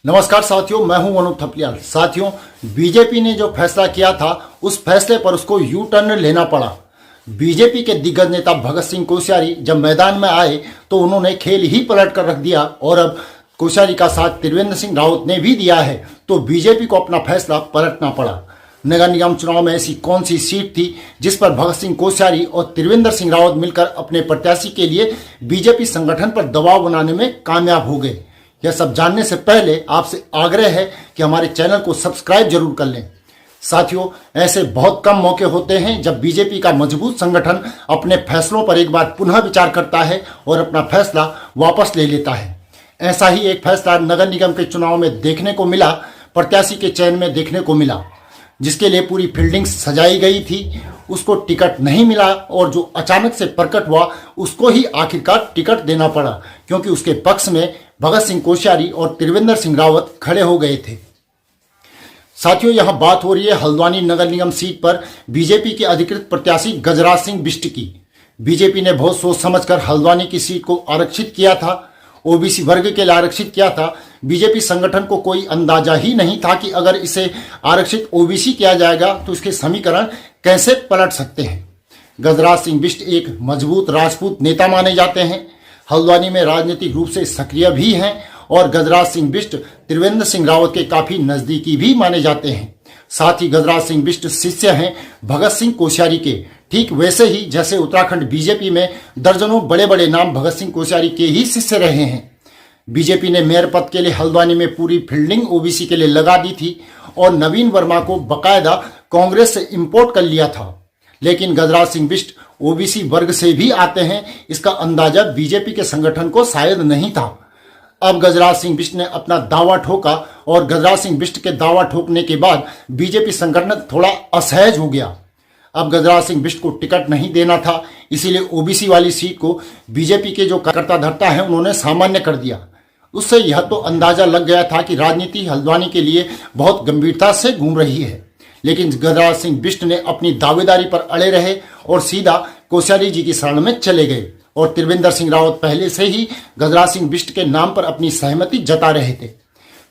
नमस्कार साथियों, मैं हूं अनूप थपलियाल। साथियों, बीजेपी ने जो फैसला किया था उस फैसले पर उसको यू टर्न लेना पड़ा। बीजेपी के दिग्गज नेता भगत सिंह कोश्यारी जब मैदान में आए तो उन्होंने खेल ही पलट कर रख दिया और अब कोश्यारी का साथ त्रिवेंद्र सिंह रावत ने भी दिया है, तो बीजेपी को अपना फैसला पलटना पड़ा। नगर निगम चुनाव में ऐसी कौन सी सीट थी जिस पर भगत सिंह कोश्यारी और त्रिवेंद्र सिंह रावत मिलकर अपने प्रत्याशी के लिए बीजेपी संगठन पर दबाव बनाने में कामयाब हो गए? यह सब जानने से पहले आपसे आग्रह है कि हमारे चैनल को सब्सक्राइब जरूर कर लें। साथियों, ऐसे बहुत कम मौके होते हैं जब बीजेपी का मजबूत संगठन अपने फैसलों पर एक बार पुनः विचार करता है और अपना फैसला वापस ले लेता है। ऐसा ही एक फैसला नगर निगम के चुनाव में देखने को मिला, प्रत्याशी के चयन में देखने को मिला। जिसके लिए पूरी फील्डिंग सजाई गई थी, उसको टिकट नहीं मिला और जो अचानक से प्रकट हुआ उसको ही आखिरकार टिकट देना पड़ा, क्योंकि उसके पक्ष में भगत सिंह कोश्यारी और त्रिवेंद्र सिंह रावत खड़े हो गए थे। साथियों, यहां बात हो रही है हल्द्वानी नगर निगम सीट पर बीजेपी के अधिकृत प्रत्याशी गजराज सिंह बिष्ट की। बीजेपी ने बहुत सोच समझकर हल्द्वानी की सीट को आरक्षित किया था, ओबीसी वर्ग के लिए आरक्षित किया था। बीजेपी संगठन को कोई अंदाजा ही नहीं था कि अगर इसे आरक्षित ओबीसी किया जाएगा तो इसके समीकरण कैसे पलट सकते हैं। गजराज सिंह बिष्ट एक मजबूत राजपूत नेता माने जाते हैं, हल्द्वानी में राजनीतिक रूप से सक्रिय भी हैं और गजराज सिंह बिष्ट त्रिवेंद्र सिंह रावत के काफी नजदीकी भी माने जाते हैं। साथ ही गजराज सिंह बिष्ट शिष्य हैं भगत सिंह कोश्यारी के, ठीक वैसे ही जैसे उत्तराखंड बीजेपी में दर्जनों बड़े बड़े नाम भगत सिंह कोश्यारी के ही शिष्य रहे हैं। बीजेपी ने मेयर पद के लिए हल्द्वानी में पूरी फील्डिंग ओबीसी के लिए लगा दी थी और नवीन वर्मा को बकायदा कांग्रेस से इंपोर्ट कर लिया था। लेकिन गजराज सिंह बिष्ट ओबीसी वर्ग से भी आते हैं, इसका अंदाजा बीजेपी के संगठन को शायद नहीं था। अब गजराज सिंह बिष्ट ने अपना दावा ठोका और गजराज सिंह बिष्ट के दावा ठोकने के बाद बीजेपी संगठन थोड़ा असहज हो गया। अब गजराज सिंह बिष्ट को टिकट नहीं देना था, इसीलिए ओबीसी वाली सीट को बीजेपी के जो कार्यकर्ता धर्ता है उन्होंने सामान्य कर दिया। उससे यह तो अंदाजा लग गया था कि राजनीति हल्द्वानी के लिए बहुत गंभीरता से घूम रही है। लेकिन गजराज सिंह बिष्ट ने अपनी दावेदारी पर अड़े रहे और सीधा कोश्यारी जी की शरण में चले गए और त्रिवेंद्र सिंह रावत पहले से ही गजराज सिंह बिष्ट के नाम पर अपनी सहमति जता रहे थे।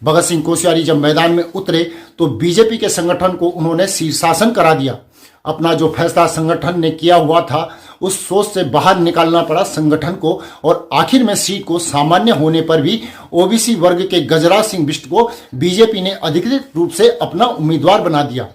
भगत सिंह कोश्यारी जब मैदान में उतरे तो बीजेपी के संगठन को उन्होंने शीर्षासन करा दिया। अपना जो फैसला संगठन ने किया हुआ था उस सोच से बाहर निकालना पड़ा संगठन को और आखिर में सीट को सामान्य होने पर भी ओबीसी वर्ग के गजराज सिंह बिष्ट को बीजेपी ने अधिकृत रूप से अपना उम्मीदवार बना दिया।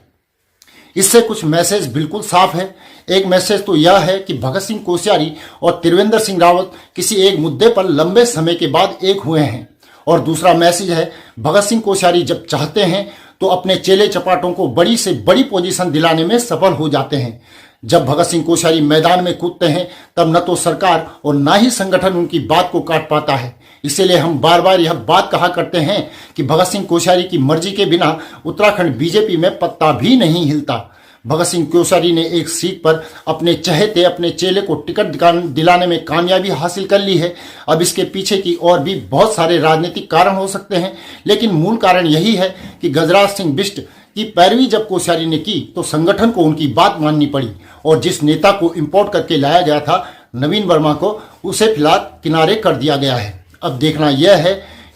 इससे कुछ मैसेज बिल्कुल साफ है। एक मैसेज तो यह है कि भगत सिंह कोश्यारी और त्रिवेंद्र सिंह रावत किसी एक मुद्दे पर लंबे समय के बाद एक हुए हैं और दूसरा मैसेज है भगत सिंह कोश्यारी जब चाहते हैं तो अपने चेले चपाटों को बड़ी से बड़ी पोजीशन दिलाने में सफल हो जाते हैं। जब भगत सिंह कोश्यारी मैदान में कूदते हैं तब न तो सरकार और न ही संगठन उनकी बात को काट पाता है। इसीलिए हम बार बार यह बात कहा करते हैं कि भगत सिंह कोश्यारी की मर्जी के बिना उत्तराखंड बीजेपी में पत्ता भी नहीं हिलता। भगत सिंह कोश्यारी ने एक सीट पर अपने चहेते अपने चेले को टिकट दिलाने में कामयाबी हासिल कर ली है। अब इसके पीछे की और भी बहुत सारे राजनीतिक कारण हो सकते हैं, लेकिन मूल कारण यही है कि गजराज सिंह बिष्ट की पैरवी जब कोश्यारी ने की तो संगठन को उनकी बात माननी पड़ी और जिस नेता को इंपोर्ट करके लाया गया था नवीन वर्मा को, उसे फिलहाल किनारे कर दिया गया है। अब देखना यह है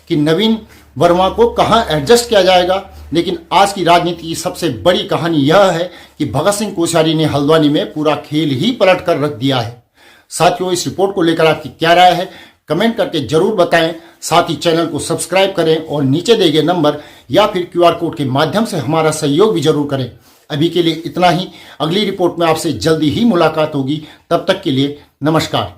कि नवीन वर्मा को कहां एडजस्ट किया जाएगा। लेकिन आज की राजनीति की सबसे बड़ी कहानी यह है कि भगत सिंह कोश्यारी ने हल्द्वानी में पूरा खेल ही पलट कर रख दिया है। साथियों, इस रिपोर्ट को लेकर आपकी क्या राय है कमेंट करके जरूर बताएं। साथ ही चैनल को सब्सक्राइब करें और नीचे दिए गए नंबर या फिर QR कोड के माध्यम से हमारा सहयोग भी जरूर करें। अभी के लिए इतना ही। अगली रिपोर्ट में आपसे जल्दी ही मुलाकात होगी। तब तक के लिए नमस्कार।